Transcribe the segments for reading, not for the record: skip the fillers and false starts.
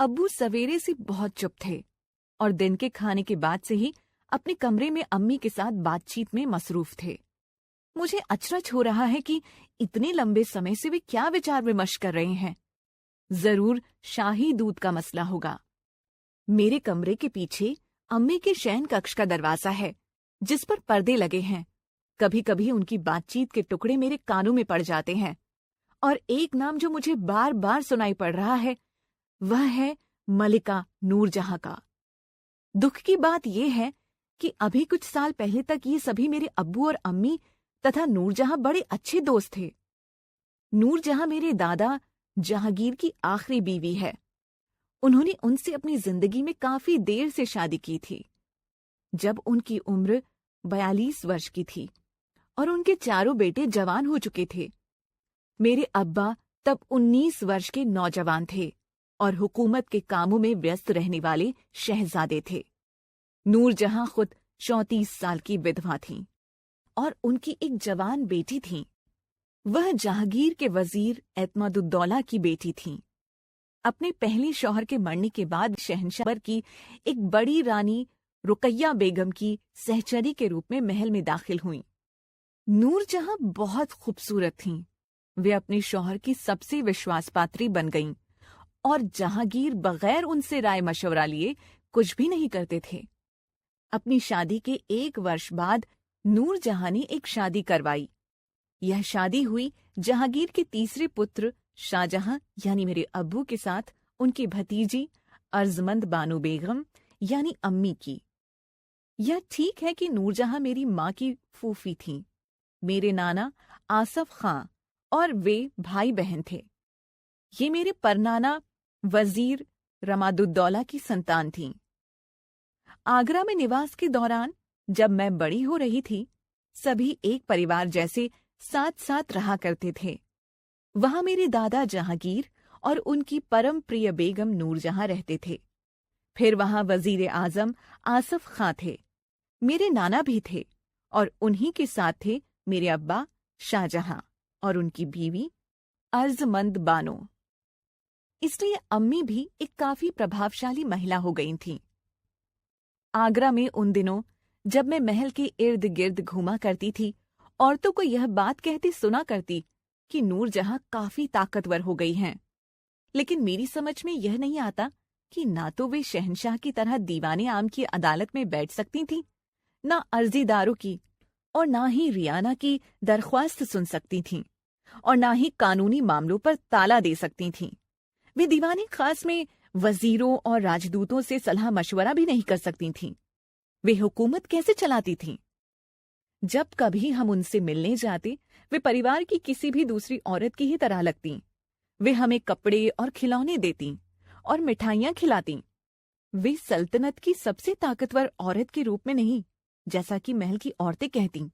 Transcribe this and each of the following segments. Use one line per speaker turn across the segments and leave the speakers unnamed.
अब्बू सवेरे से बहुत चुप थे और दिन के खाने के बाद से ही अपने कमरे में अम्मी के साथ बातचीत में मसरूफ थे। मुझे अचरज हो रहा है कि इतने लंबे समय से वे क्या विचार विमर्श कर रहे हैं। जरूर शाही दूध का मसला होगा। मेरे कमरे के पीछे अम्मी के शयन कक्ष का दरवाजा है, जिस पर पर्दे लगे हैं। कभी कभी उनकी बातचीत के टुकड़े मेरे कानों में पड़ जाते हैं, और एक नाम जो मुझे बार बार सुनाई पड़ रहा है वह है मलिका नूरजहां का। दुख की बात यह है कि अभी कुछ साल पहले तक ये सभी मेरे अब्बू और अम्मी तथा नूरजहां बड़े अच्छे दोस्त थे। नूरजहां मेरे दादा जहांगीर की आखिरी बीवी है। उन्होंने उनसे अपनी जिंदगी में काफी देर से शादी की थी, जब उनकी उम्र 42 वर्ष की थी और उनके चारों बेटे जवान हो चुके थे। मेरे अब्बा तब 19 वर्ष के नौजवान थे और हुकूमत के कामों में व्यस्त रहने वाले शहजादे थे। नूरजहां खुद 34 साल की विधवा थीं और उनकी एक जवान बेटी थी। वह जहांगीर के वजीर एतमादुद्दौला की बेटी थीं। अपने पहले शौहर के मरने के बाद शहंशाह की एक बड़ी रानी रुकैया बेगम की सहचरी के रूप में महल में दाखिल हुईं। नूरजहां बहुत खूबसूरत थीं। वे अपने शौहर की सबसे विश्वासपात्री बन गईं और जहांगीर बगैर उनसे राय मशवरा लिए कुछ भी नहीं करते थे। अपनी शादी के 1 वर्ष बाद नूरजहां ने एक शादी करवाई। यह शादी हुई जहांगीर के तीसरे पुत्र शाहजहां यानी मेरे अब्बू के साथ उनकी भतीजी अर्जमंद बानो बेगम यानी अम्मी की। यह ठीक है कि नूरजहां मेरी माँ की फूफी थीं। मेरे नाना आसफ खां और वे भाई बहन थे। ये मेरे परनाना वजीर रमादुद्दौला की संतान थीं। आगरा में निवास के दौरान जब मैं बड़ी हो रही थी, सभी एक परिवार जैसे साथ साथ रहा करते थे। वहां मेरे दादा जहांगीर और उनकी परम प्रिय बेगम नूरजहां रहते थे। फिर वहां वजीर आजम आसफ खां थे। मेरे नाना भी थे और उन्हीं के साथ थे मेरे अब्बा शाहजहां और उनकी बीवी अर्जमंद बानो। इसलिए अम्मी भी एक काफी प्रभावशाली महिला हो गई थीं। आगरा में उन दिनों जब मैं महल के इर्द गिर्द घूमा करती थी, औरतों को यह बात कहते सुना करती कि नूरजहां काफी ताकतवर हो गई हैं। लेकिन मेरी समझ में यह नहीं आता कि ना तो वे शहंशाह की तरह दीवाने आम की अदालत में बैठ सकती थीं, ना अर्जीदारों की और ना ही रियाना की दरख्वास्त सुन सकती थीं, और ना ही कानूनी मामलों पर ताला दे सकती थीं। वे दीवाने खास में वजीरों और राजदूतों से सलाह मशवरा भी नहीं कर सकती थीं। वे हुकूमत कैसे चलाती थीं? जब कभी हम उनसे मिलने जाते, वे परिवार की किसी भी दूसरी औरत की ही तरह लगतीं। वे हमें कपड़े और खिलौने देतीं और मिठाइयाँ खिलातीं। वे सल्तनत की सबसे ताकतवर औरत के रूप में नहीं, जैसा कि महल की औरतें कहतीं,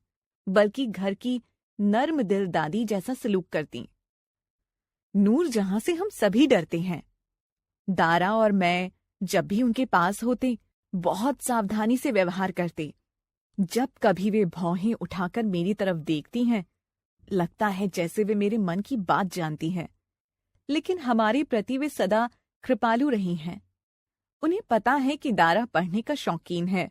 बल्कि घर की नर्म दिल दादी जैसा सलूक करतीं। नूरजहां से हम सभी डरते हैं। दारा और मैं जब भी उनके पास होते, बहुत सावधानी से व्यवहार करते। जब कभी वे भौहें उठाकर मेरी तरफ देखती हैं, लगता है जैसे वे मेरे मन की बात जानती हैं। लेकिन हमारे प्रति वे सदा कृपालु रही हैं। उन्हें पता है कि दारा पढ़ने का शौकीन है,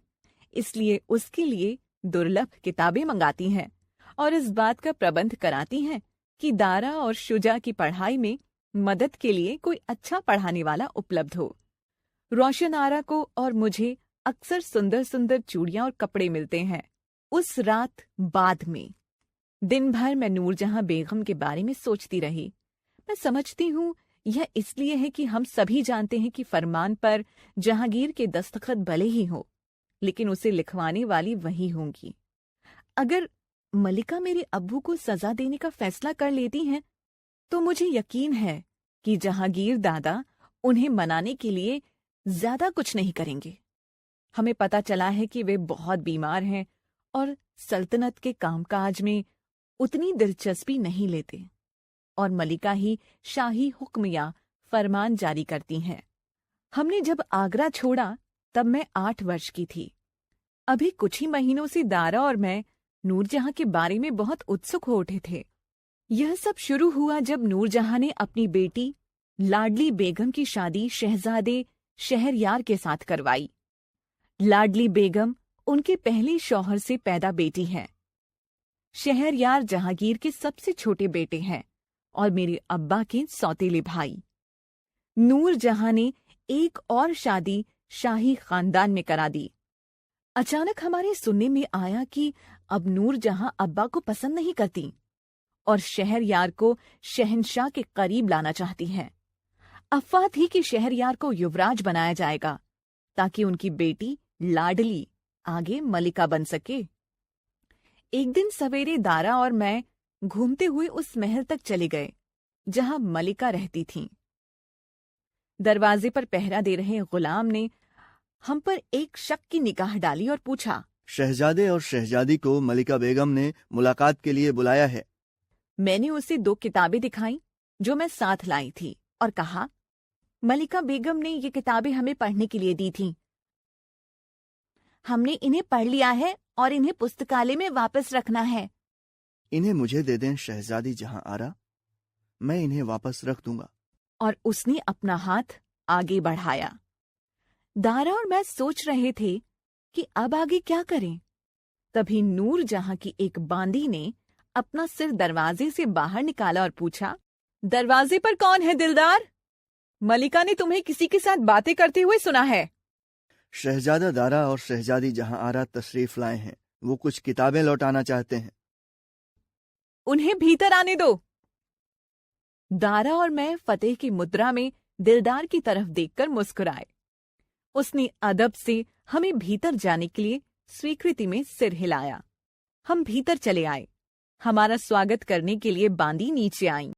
इसलिए उसके लिए दुर्लभ किताबें मंगाती हैं और इस बात का प्रबंध कराती हैं कि दारा और शुजा की पढ़ाई में मदद के लिए कोई अच्छा पढ़ाने वाला उपलब्ध हो। रोशन आरा को और मुझे अक्सर सुंदर सुंदर चूड़ियां और कपड़े मिलते हैं। उस रात बाद में दिन भर मैं नूरजहां बेगम के बारे में सोचती रही। मैं समझती हूँ यह इसलिए है कि हम सभी जानते हैं कि फरमान पर जहांगीर के दस्तखत भले ही हो, लेकिन उसे लिखवाने वाली वही होंगी। अगर मलिका मेरे अब्बू को सजा देने का फैसला कर लेती हैं, तो मुझे यकीन है कि जहांगीर दादा उन्हें मनाने के लिए ज्यादा कुछ नहीं करेंगे। हमें पता चला है कि वे बहुत बीमार हैं और सल्तनत के कामकाज में उतनी दिलचस्पी नहीं लेते, और मलिका ही शाही हुक्म या फरमान जारी करती हैं। हमने जब आगरा छोड़ा तब मैं 8 वर्ष की थी। अभी कुछ ही महीनों से दारा और मैं नूरजहां के बारे में बहुत उत्सुक हो उठे थे। यह सब शुरू हुआ जब नूरजहां ने अपनी बेटी लाडली बेगम की शादी शहजादे शहरयार के साथ करवाई। लाडली बेगम उनके पहले शौहर से पैदा बेटी है। शहरयार जहांगीर के सबसे छोटे बेटे हैं और मेरे अब्बा के सौतेले भाई। नूर जहां ने एक और शादी शाही खानदान में करा दी। अचानक हमारे सुनने में आया कि अब नूर जहां अब्बा को पसंद नहीं करती और शहरयार को शहंशाह के करीब लाना चाहती हैं। अफवाह थी कि शहरयार को युवराज बनाया जाएगा ताकि उनकी बेटी लाडली आगे मलिका बन सके। एक दिन सवेरे दारा और मैं घूमते हुए उस महल तक चले गए जहां मलिका रहती थीं। दरवाजे पर पहरा दे रहे गुलाम ने हम पर एक शक की निगाह डाली और पूछा,
शहजादे और शहजादी को मलिका बेगम ने मुलाकात के लिए बुलाया है।
मैंने उसे 2 किताबें दिखाई जो मैं साथ लाई थी और कहा, मलिका बेगम ने ये किताबें हमें पढ़ने के लिए दी थीं। हमने इन्हें पढ़ लिया है और इन्हें पुस्तकालय में वापस रखना है।
इन्हें मुझे दे दें शहजादी जहां आरा, मैं इन्हें वापस रख दूंगा।
और उसने अपना हाथ आगे बढ़ाया। दारा और मैं सोच रहे थे कि अब आगे क्या करें। तभी नूर जहां की एक बांदी ने अपना सिर दरवाजे से बाहर निकाला और पूछा, दरवाजे पर कौन है दिलदार? मलिका ने तुम्हें किसी के साथ बातें करते हुए सुना है।
शहजादा दारा और शहजादी जहां आरा तशरीफ लाए हैं। वो कुछ किताबें लौटाना चाहते हैं।
उन्हें भीतर आने दो। दारा और मैं फतेह की मुद्रा में दिलदार की तरफ देखकर मुस्कुराए। उसने अदब से हमें भीतर जाने के लिए स्वीकृति में सिर हिलाया। हम भीतर चले आए। हमारा स्वागत करने के लिए बांदी नीचे आईं।